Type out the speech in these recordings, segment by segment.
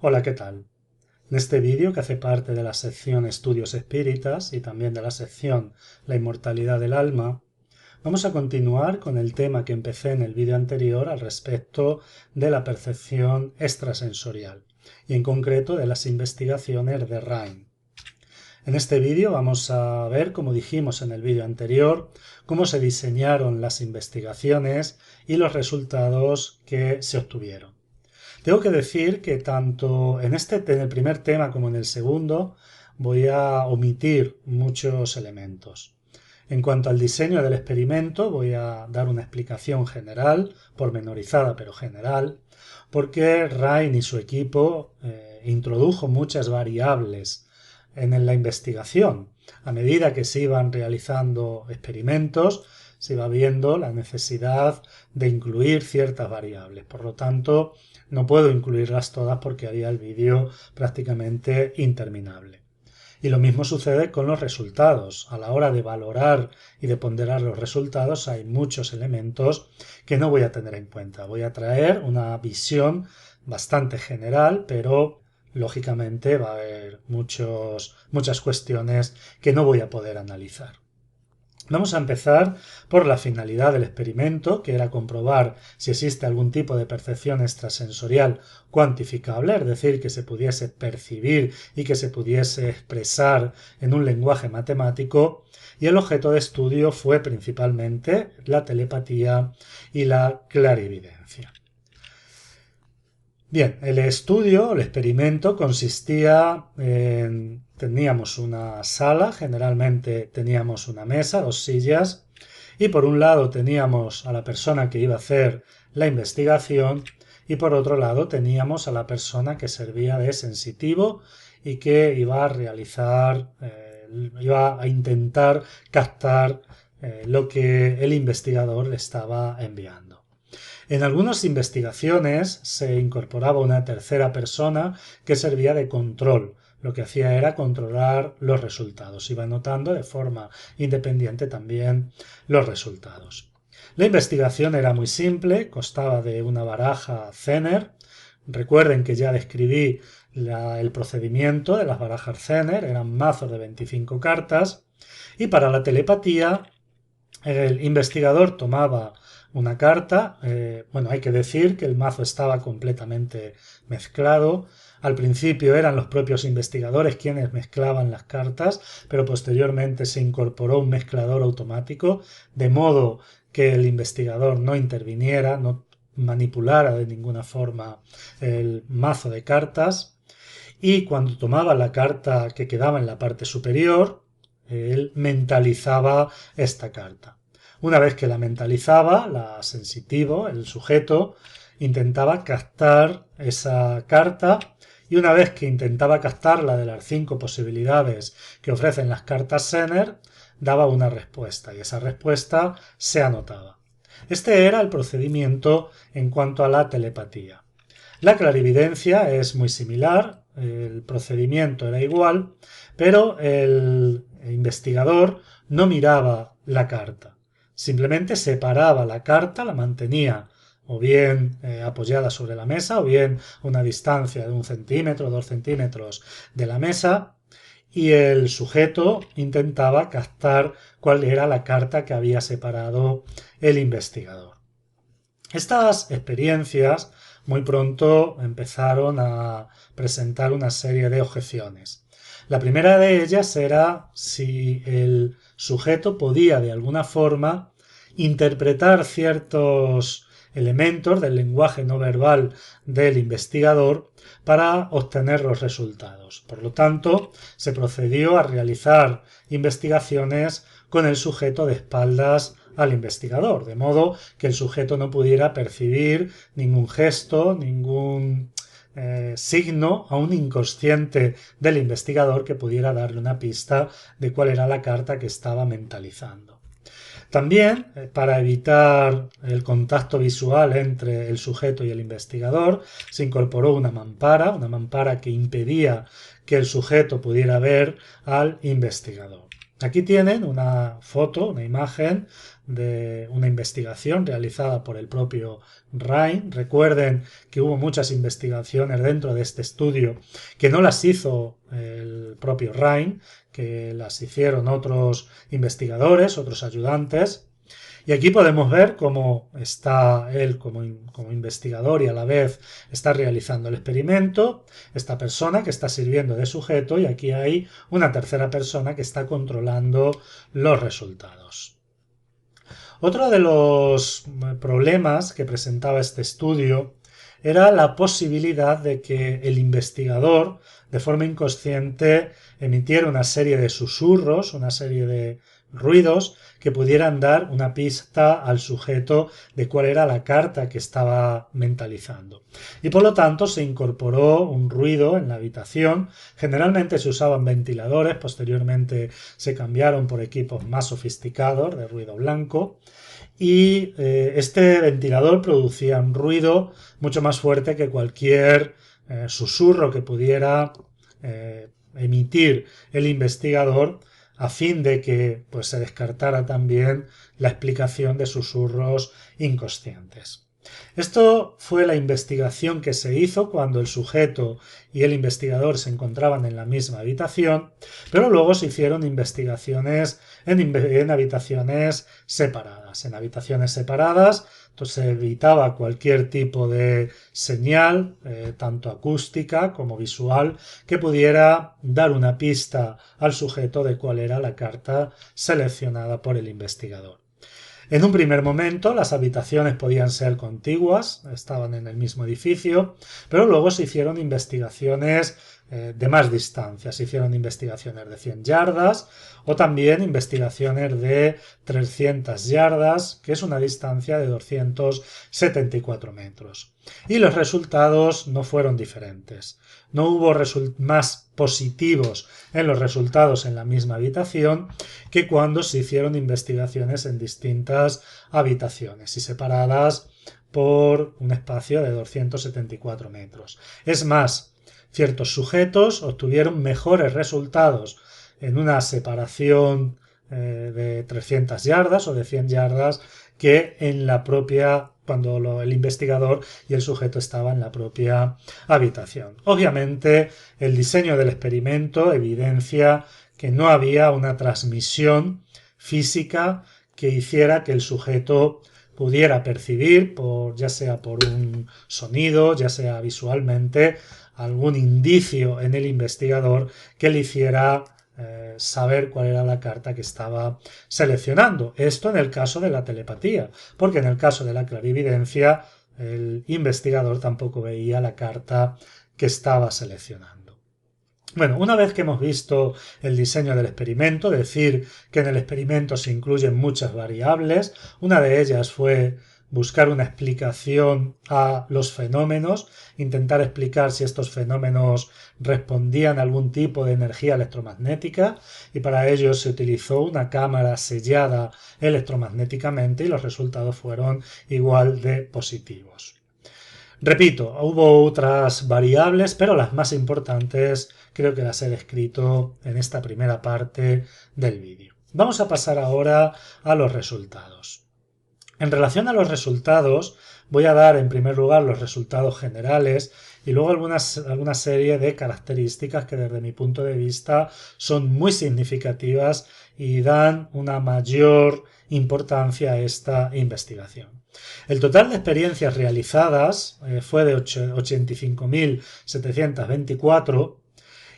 Hola, ¿qué tal? En este vídeo, que hace parte de la sección Estudios Espíritas y también de la sección La inmortalidad del alma, vamos a continuar con el tema que empecé en el vídeo anterior al respecto de la percepción extrasensorial y en concreto de las investigaciones de Rhine. En este vídeo vamos a ver, como dijimos en el vídeo anterior, cómo se diseñaron las investigaciones y los resultados que se obtuvieron. Tengo que decir que tanto en el primer tema como en el segundo voy a omitir muchos elementos. En cuanto al diseño del experimento, voy a dar una explicación general, pormenorizada pero general, porque Ryan y su equipo introdujo muchas variables en la investigación. A medida que se iban realizando experimentos, se iba viendo la necesidad de incluir ciertas variables. Por lo tanto, no puedo incluirlas todas porque haría el vídeo prácticamente interminable. Y lo mismo sucede con los resultados. A la hora de valorar y de ponderar los resultados hay muchos elementos que no voy a tener en cuenta. Voy a traer una visión bastante general, pero lógicamente va a haber muchas cuestiones que no voy a poder analizar. Vamos a empezar por la finalidad del experimento, que era comprobar si existe algún tipo de percepción extrasensorial cuantificable, es decir, que se pudiese percibir y que se pudiese expresar en un lenguaje matemático, y el objeto de estudio fue principalmente la telepatía y la clarividencia. Bien, el experimento consistía en... Teníamos una sala, generalmente teníamos una mesa, dos sillas, y por un lado teníamos a la persona que iba a hacer la investigación y por otro lado teníamos a la persona que servía de sensitivo y que iba a realizar, iba a intentar captar lo que el investigador le estaba enviando. En algunas investigaciones se incorporaba una tercera persona que servía de control. Lo que hacía era controlar los resultados. Iba anotando de forma independiente también los resultados. La investigación era muy simple, constaba de una baraja Zener. Recuerden que ya describí el procedimiento de las barajas Zener, eran mazos de 25 cartas. Y para la telepatía, el investigador tomaba una carta. Bueno, hay que decir que el mazo estaba completamente mezclado. Al principio eran los propios investigadores quienes mezclaban las cartas, pero posteriormente se incorporó un mezclador automático, de modo que el investigador no interviniera, no manipulara de ninguna forma el mazo de cartas. Y cuando tomaba la carta que quedaba en la parte superior, él mentalizaba esta carta. Una vez que la mentalizaba, la sensitivo, el sujeto, intentaba captar esa carta y una vez que intentaba captarla de las 5 posibilidades que ofrecen las cartas Zener, daba una respuesta y esa respuesta se anotaba. Este era el procedimiento en cuanto a la telepatía. La clarividencia es muy similar, el procedimiento era igual, pero el investigador no miraba la carta. Simplemente separaba la carta, la mantenía o bien apoyada sobre la mesa o bien a una distancia de 1 centímetro o 2 centímetros de la mesa y el sujeto intentaba captar cuál era la carta que había separado el investigador. Estas experiencias muy pronto empezaron a presentar una serie de objeciones. La primera de ellas era si el sujeto podía de alguna forma interpretar ciertos elementos del lenguaje no verbal del investigador para obtener los resultados. Por lo tanto, se procedió a realizar investigaciones con el sujeto de espaldas al investigador, de modo que el sujeto no pudiera percibir ningún gesto, ningún signo a un inconsciente del investigador que pudiera darle una pista de cuál era la carta que estaba mentalizando. También, para evitar el contacto visual entre el sujeto y el investigador, se incorporó una mampara que impedía que el sujeto pudiera ver al investigador. Aquí tienen una foto, una imagen de una investigación realizada por el propio Rhine. Recuerden que hubo muchas investigaciones dentro de este estudio que no las hizo el propio Rhine, que las hicieron otros investigadores, otros ayudantes. Y aquí podemos ver cómo está él como investigador y a la vez está realizando el experimento, esta persona que está sirviendo de sujeto, y aquí hay una tercera persona que está controlando los resultados. Otro de los problemas que presentaba este estudio era la posibilidad de que el investigador, de forma inconsciente, emitiera una serie de susurros, una serie de ruidos que pudieran dar una pista al sujeto de cuál era la carta que estaba mentalizando. Y por lo tanto se incorporó un ruido en la habitación. Generalmente se usaban ventiladores, posteriormente se cambiaron por equipos más sofisticados de ruido blanco. Y este ventilador producía un ruido mucho más fuerte que cualquier susurro que pudiera emitir el investigador, a fin de que pues, se descartara también la explicación de susurros inconscientes. Esto fue la investigación que se hizo cuando el sujeto y el investigador se encontraban en la misma habitación, pero luego se hicieron investigaciones en habitaciones separadas. En habitaciones separadas entonces se evitaba cualquier tipo de señal, tanto acústica como visual, que pudiera dar una pista al sujeto de cuál era la carta seleccionada por el investigador. En un primer momento las habitaciones podían ser contiguas, estaban en el mismo edificio, pero luego se hicieron investigaciones de más distancia. Se hicieron investigaciones de 100 yardas o también investigaciones de 300 yardas, que es una distancia de 274 metros. Y los resultados no fueron diferentes. No hubo más positivos en los resultados en la misma habitación que cuando se hicieron investigaciones en distintas habitaciones y separadas por un espacio de 274 metros. Es más, ciertos sujetos obtuvieron mejores resultados en una separación de 300 yardas o de 100 yardas que en la propia, cuando el investigador y el sujeto estaban en la propia habitación. Obviamente, el diseño del experimento evidencia que no había una transmisión física que hiciera que el sujeto pudiera percibir, ya sea por un sonido, ya sea visualmente, algún indicio en el investigador que le hiciera saber cuál era la carta que estaba seleccionando. Esto en el caso de la telepatía, porque en el caso de la clarividencia el investigador tampoco veía la carta que estaba seleccionando. Bueno, una vez que hemos visto el diseño del experimento, decir que en el experimento se incluyen muchas variables, una de ellas fue buscar una explicación a los fenómenos, intentar explicar si estos fenómenos respondían a algún tipo de energía electromagnética, y para ello se utilizó una cámara sellada electromagnéticamente y los resultados fueron igual de positivos. Repito, hubo otras variables, pero las más importantes creo que las he descrito en esta primera parte del vídeo. Vamos a pasar ahora a los resultados. En relación a los resultados, voy a dar en primer lugar los resultados generales y luego alguna serie de características que desde mi punto de vista son muy significativas y dan una mayor importancia a esta investigación. El total de experiencias realizadas fue de 85.724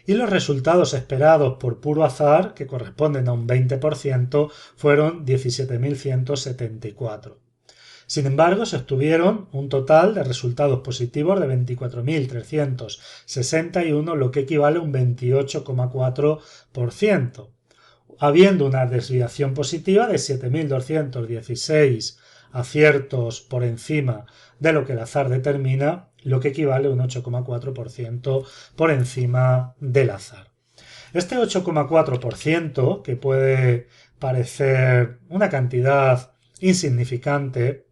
y los resultados esperados por puro azar, que corresponden a un 20%, fueron 17.174. Sin embargo, se obtuvieron un total de resultados positivos de 24.361, lo que equivale a un 28,4%, habiendo una desviación positiva de 7.216 aciertos por encima de lo que el azar determina, lo que equivale a un 8,4% por encima del azar. Este 8,4%, que puede parecer una cantidad insignificante,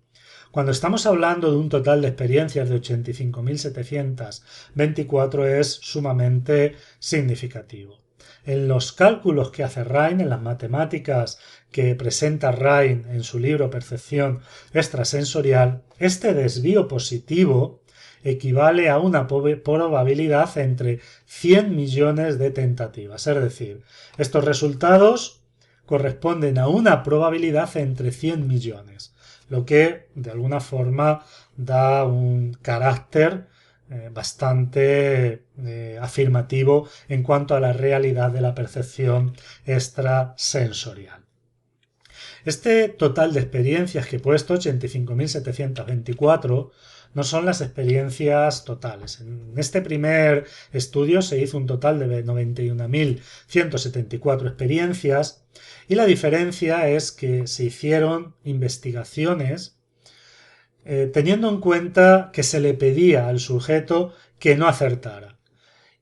cuando estamos hablando de un total de experiencias de 85.724 es sumamente significativo. en los cálculos que hace Rhine, en las matemáticas que presenta Rhine en su libro Percepción extrasensorial, este desvío positivo equivale a una probabilidad entre 100 millones de tentativas. Es decir, estos resultados corresponden a una probabilidad entre 100 millones, lo que de alguna forma da un carácter bastante afirmativo en cuanto a la realidad de la percepción extrasensorial. Este total de experiencias que he puesto, 85.724, no son las experiencias totales. En este primer estudio se hizo un total de 91.174 experiencias y la diferencia es que se hicieron investigaciones teniendo en cuenta que se le pedía al sujeto que no acertara.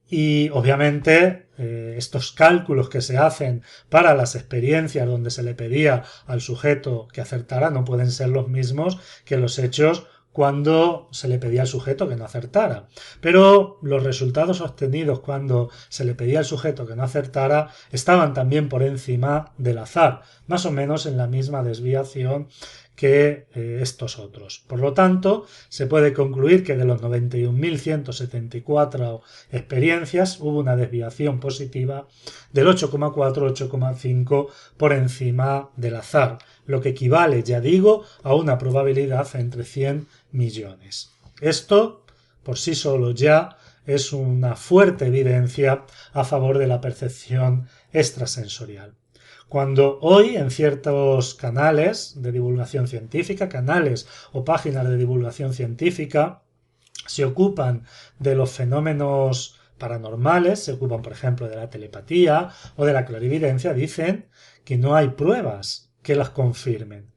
Y obviamente estos cálculos que se hacen para las experiencias donde se le pedía al sujeto que acertara no pueden ser los mismos que los hechos cuando se le pedía al sujeto que no acertara. Pero los resultados obtenidos cuando se le pedía al sujeto que no acertara estaban también por encima del azar, más o menos en la misma desviación que estos otros. Por lo tanto, se puede concluir que de los 91.174 experiencias hubo una desviación positiva del 8,4-8,5 por encima del azar, lo que equivale, ya digo, a una probabilidad entre 100 millones. Esto, por sí solo ya, es una fuerte evidencia a favor de la percepción extrasensorial. Cuando hoy en ciertos canales de divulgación científica, canales o páginas de divulgación científica, se ocupan de los fenómenos paranormales, se ocupan por ejemplo de la telepatía o de la clarividencia, dicen que no hay pruebas que las confirmen.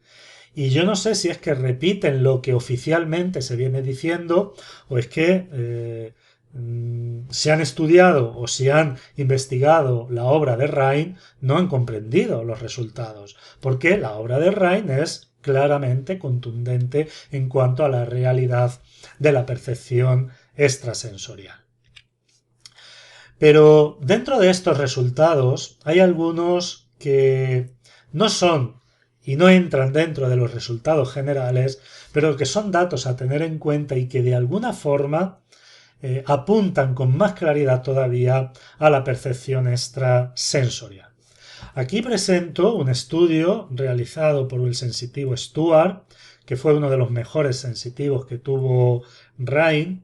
Y yo no sé si es que repiten lo que oficialmente se viene diciendo o es que si han estudiado o si han investigado la obra de Rhine no han comprendido los resultados, porque la obra de Rhine es claramente contundente en cuanto a la realidad de la percepción extrasensorial. Pero dentro de estos resultados hay algunos que no son y no entran dentro de los resultados generales, pero que son datos a tener en cuenta y que de alguna forma apuntan con más claridad todavía a la percepción extrasensorial. Aquí presento un estudio realizado por el sensitivo Stuart, que fue uno de los mejores sensitivos que tuvo Rhine,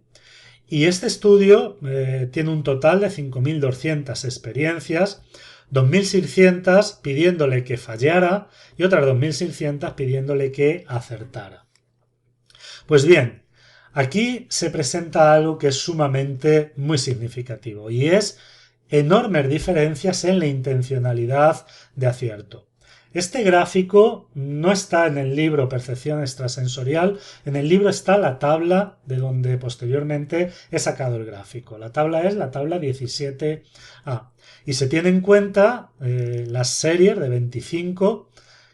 y este estudio tiene un total de 5.200 experiencias, 2.600 pidiéndole que fallara y otras 2.600 pidiéndole que acertara. Pues bien, aquí se presenta algo que es sumamente muy significativo y es enormes diferencias en la intencionalidad de acierto. Este gráfico no está en el libro Percepción extrasensorial, en el libro está la tabla de donde posteriormente he sacado el gráfico. La tabla es la tabla 17A y se tiene en cuenta las series de 25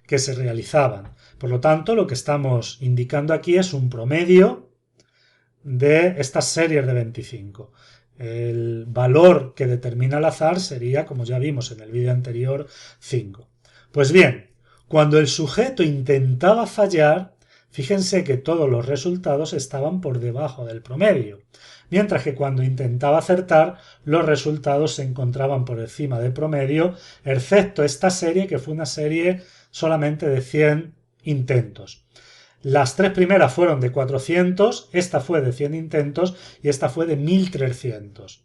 que se realizaban. Por lo tanto, lo que estamos indicando aquí es un promedio de estas series de 25. El valor que determina el azar sería, como ya vimos en el vídeo anterior, 5. Pues bien, cuando el sujeto intentaba fallar, fíjense que todos los resultados estaban por debajo del promedio, mientras que cuando intentaba acertar, los resultados se encontraban por encima del promedio, excepto esta serie, que fue una serie solamente de 100 intentos. Las tres primeras fueron de 400, esta fue de 100 intentos y esta fue de 1300.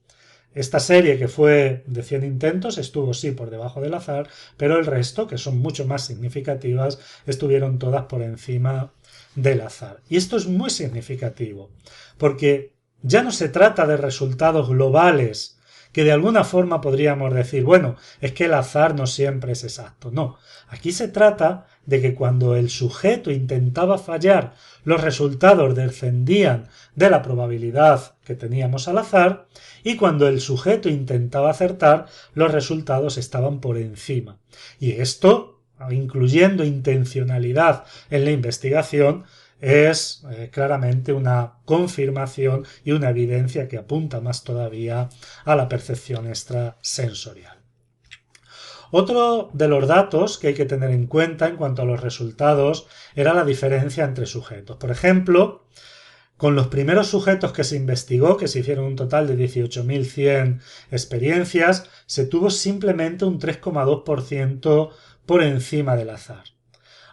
Esta serie que fue de 100 intentos estuvo sí por debajo del azar, pero el resto, que son mucho más significativas, estuvieron todas por encima del azar. Y esto es muy significativo, porque ya no se trata de resultados globales, que de alguna forma podríamos decir, bueno, es que el azar no siempre es exacto. No, aquí se trata de que cuando el sujeto intentaba fallar, los resultados descendían de la probabilidad que teníamos al azar, y cuando el sujeto intentaba acertar, los resultados estaban por encima. Y esto, incluyendo intencionalidad en la investigación, es claramente una confirmación y una evidencia que apunta más todavía a la percepción extrasensorial. Otro de los datos que hay que tener en cuenta en cuanto a los resultados era la diferencia entre sujetos. Por ejemplo, con los primeros sujetos que se investigó, que se hicieron un total de 18.100 experiencias, se tuvo simplemente un 3,2% por encima del azar.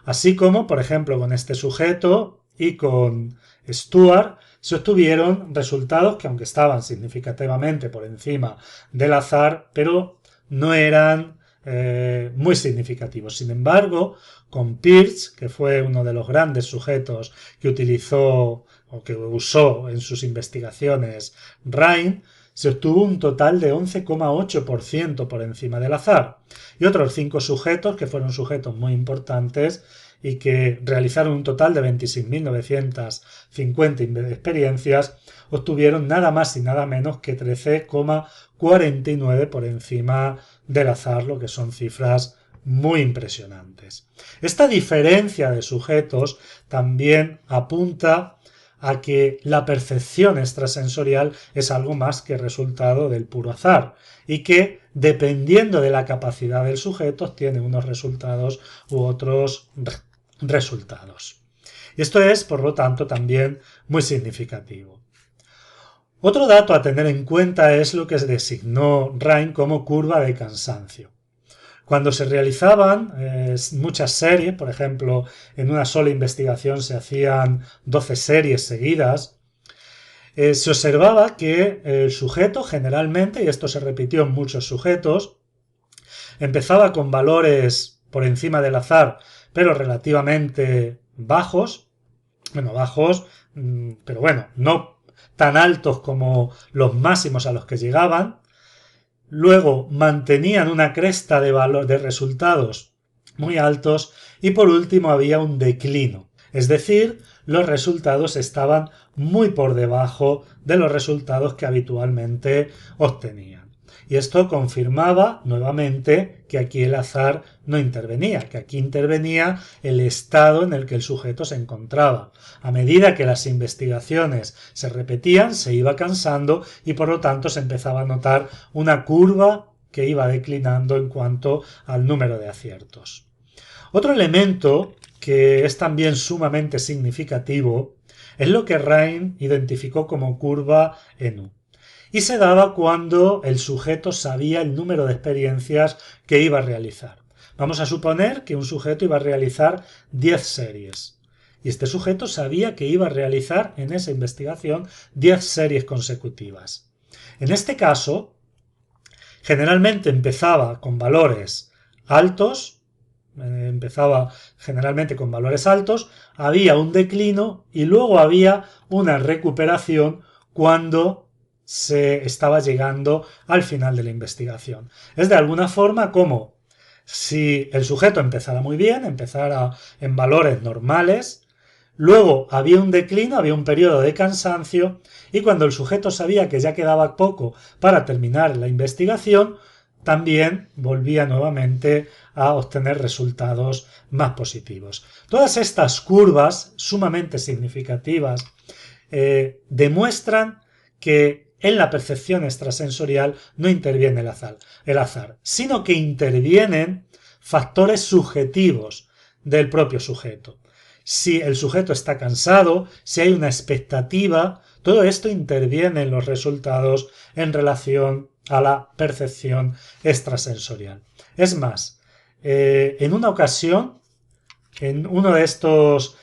Así como, por ejemplo, con este sujeto y con Stuart se obtuvieron resultados que, aunque estaban significativamente por encima del azar, pero no eran muy significativos. Sin embargo, con Peirce, que fue uno de los grandes sujetos que utilizó o que usó en sus investigaciones Rhine, se obtuvo un total de 11,8% por encima del azar. Y otros 5 sujetos, que fueron sujetos muy importantes y que realizaron un total de 26.950 experiencias, obtuvieron nada más y nada menos que 13,49 por encima del azar, lo que son cifras muy impresionantes. Esta diferencia de sujetos también apunta a que la percepción extrasensorial es algo más que resultado del puro azar y que, dependiendo de la capacidad del sujeto, tiene unos resultados u otros resultados. Y esto es, por lo tanto, también muy significativo. Otro dato a tener en cuenta es lo que se designó Rhine como curva de cansancio. Cuando se realizaban muchas series, por ejemplo, en una sola investigación se hacían 12 series seguidas, se observaba que el sujeto generalmente, y esto se repitió en muchos sujetos, empezaba con valores por encima del azar, pero relativamente bajos, pero bueno, no tan altos como los máximos a los que llegaban. Luego mantenían una cresta de resultados muy altos y por último había un declino. Es decir, los resultados estaban muy por debajo de los resultados que habitualmente obtenían. Y esto confirmaba nuevamente que aquí el azar no intervenía, que aquí intervenía el estado en el que el sujeto se encontraba. A medida que las investigaciones se repetían, se iba cansando y por lo tanto se empezaba a notar una curva que iba declinando en cuanto al número de aciertos. Otro elemento que es también sumamente significativo es lo que Rhine identificó como curva ENU. Y se daba cuando el sujeto sabía el número de experiencias que iba a realizar. Vamos a suponer que un sujeto iba a realizar 10 series. Y este sujeto sabía que iba a realizar en esa investigación 10 series consecutivas. En este caso, generalmente empezaba con valores altos, había un declino y luego había una recuperación cuando se estaba llegando al final de la investigación. Es de alguna forma como si el sujeto empezara muy bien, empezara en valores normales, luego había un declino, había un periodo de cansancio y cuando el sujeto sabía que ya quedaba poco para terminar la investigación, también volvía nuevamente a obtener resultados más positivos. Todas estas curvas sumamente significativas demuestran que en la percepción extrasensorial no interviene el azar, sino que intervienen factores subjetivos del propio sujeto. Si el sujeto está cansado, si hay una expectativa, todo esto interviene en los resultados en relación a la percepción extrasensorial. Es más, en una ocasión, en uno de estos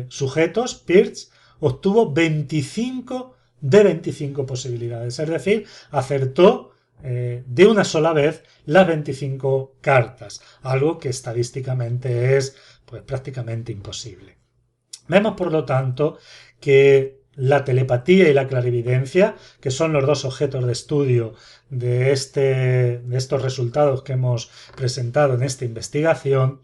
sujetos, Peirce, obtuvo 25 de 25 posibilidades, es decir, acertó de una sola vez las 25 cartas, algo que estadísticamente es pues prácticamente imposible. Vemos, por lo tanto, que la telepatía y la clarividencia, que son los dos objetos de estudio de estos resultados que hemos presentado en esta investigación,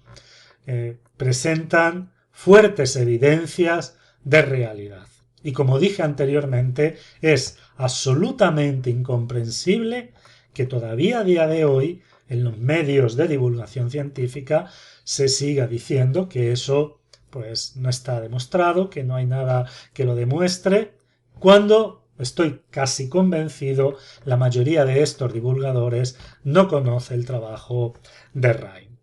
presentan fuertes evidencias de realidad. Y como dije anteriormente, es absolutamente incomprensible que todavía a día de hoy en los medios de divulgación científica se siga diciendo que eso pues no está demostrado, que no hay nada que lo demuestre, cuando estoy casi convencido, la mayoría de estos divulgadores no conoce el trabajo de Rhine.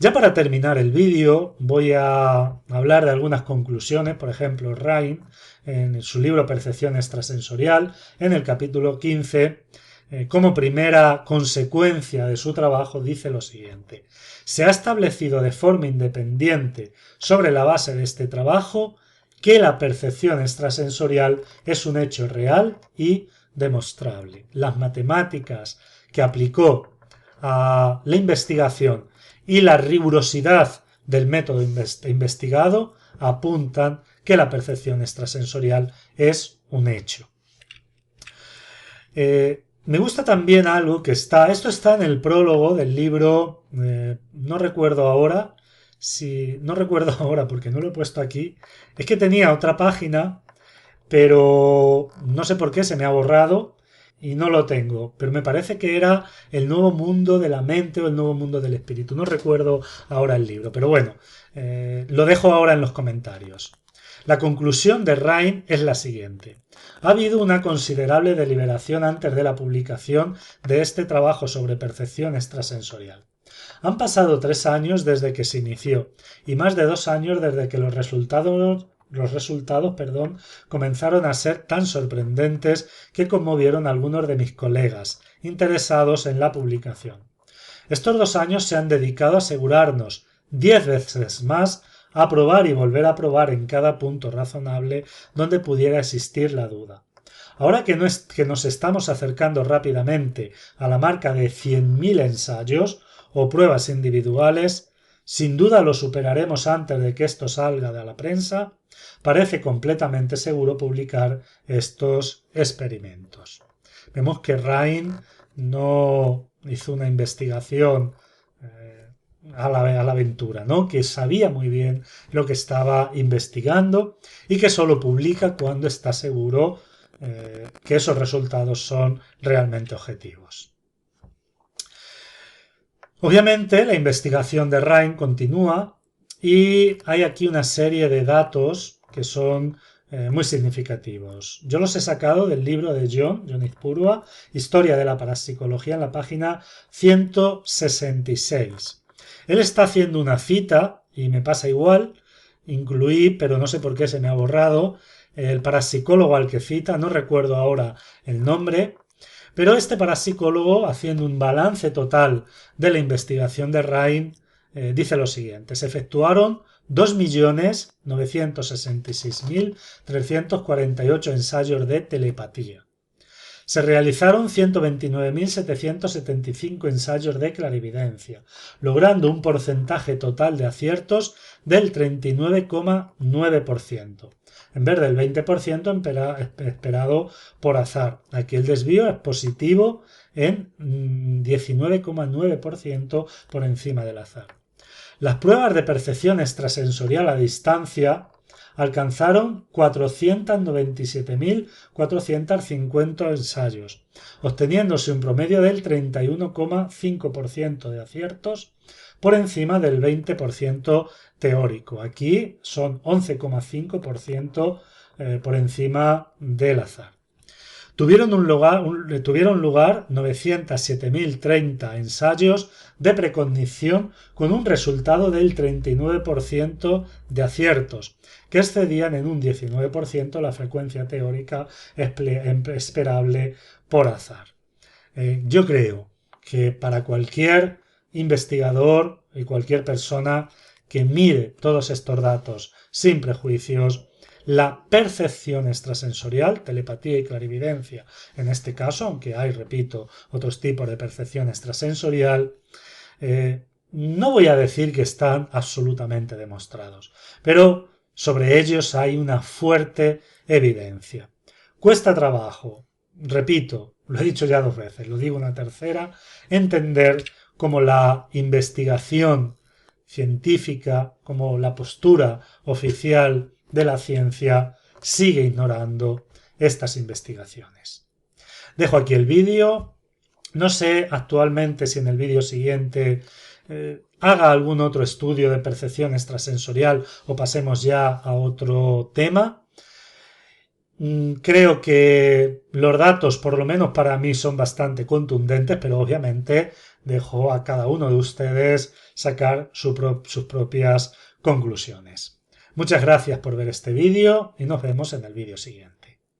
Ya para terminar el vídeo voy a hablar de algunas conclusiones. Por ejemplo, Rhine, en su libro Percepción extrasensorial, en el capítulo 15, como primera consecuencia de su trabajo, dice lo siguiente: se ha establecido de forma independiente sobre la base de este trabajo que la percepción extrasensorial es un hecho real y demostrable. Las matemáticas que aplicó a la investigación y la rigurosidad del método investigado apuntan que la percepción extrasensorial es un hecho. Me gusta también algo que esto está en el prólogo del libro, no recuerdo ahora porque no lo he puesto aquí, es que tenía otra página, pero no sé por qué se me ha borrado y no lo tengo, pero me parece que era El nuevo mundo de la mente o El nuevo mundo del espíritu, no recuerdo ahora el libro, pero bueno, lo dejo ahora en los comentarios. La conclusión de Rhine es la siguiente: ha habido una considerable deliberación antes de la publicación de este trabajo sobre percepción extrasensorial. Han pasado 3 años desde que se inició y más de 2 años desde que los resultados comenzaron a ser tan sorprendentes que conmovieron a algunos de mis colegas interesados en la publicación. Estos 2 años se han dedicado a asegurarnos 10 veces más a probar y volver a probar en cada punto razonable donde pudiera existir la duda. Ahora que nos estamos acercando rápidamente a la marca de 100.000 ensayos o pruebas individuales, sin duda lo superaremos antes de que esto salga de la prensa, parece completamente seguro publicar estos experimentos. Vemos que Rhine no hizo una investigación a la aventura, ¿no? Que sabía muy bien lo que estaba investigando y que solo publica cuando está seguro que esos resultados son realmente objetivos. Obviamente la investigación de Rhine continúa y hay aquí una serie de datos que son muy significativos. Yo los he sacado del libro de John Izpurua, Historia de la Parapsicología, en la página 166. Él está haciendo una cita, y me pasa igual, incluí, pero no sé por qué se me ha borrado, el parapsicólogo al que cita, no recuerdo ahora el nombre, pero este parapsicólogo, haciendo un balance total de la investigación de Rhine, dice lo siguiente: se efectuaron 2.966.348 ensayos de telepatía. Se realizaron 129.775 ensayos de clarividencia, logrando un porcentaje total de aciertos del 39,9%, en vez del 20% esperado por azar. Aquí el desvío es positivo en 19,9% por encima del azar. Las pruebas de percepción extrasensorial a distancia alcanzaron 497.450 ensayos, obteniéndose un promedio del 31,5% de aciertos por encima del 20% teórico. Aquí son 11,5% por encima del azar. Tuvieron lugar 907.030 ensayos de precognición con un resultado del 39% de aciertos, que excedían en un 19% la frecuencia teórica esperable por azar. Yo creo que para cualquier investigador y cualquier persona que mire todos estos datos sin prejuicios, la percepción extrasensorial, telepatía y clarividencia, en este caso, aunque hay, repito, otros tipos de percepción extrasensorial, no voy a decir que están absolutamente demostrados, pero sobre ellos hay una fuerte evidencia. Cuesta trabajo, repito, lo he dicho ya 2 veces, lo digo una tercera, entender cómo la investigación científica, como la postura oficial de la ciencia sigue ignorando estas investigaciones. Dejo aquí el vídeo. No sé actualmente si en el vídeo siguiente haga algún otro estudio de percepción extrasensorial o pasemos ya a otro tema. Creo que los datos, por lo menos para mí, son bastante contundentes, pero obviamente dejo a cada uno de ustedes sacar sus propias conclusiones. Muchas gracias por ver este vídeo y nos vemos en el vídeo siguiente.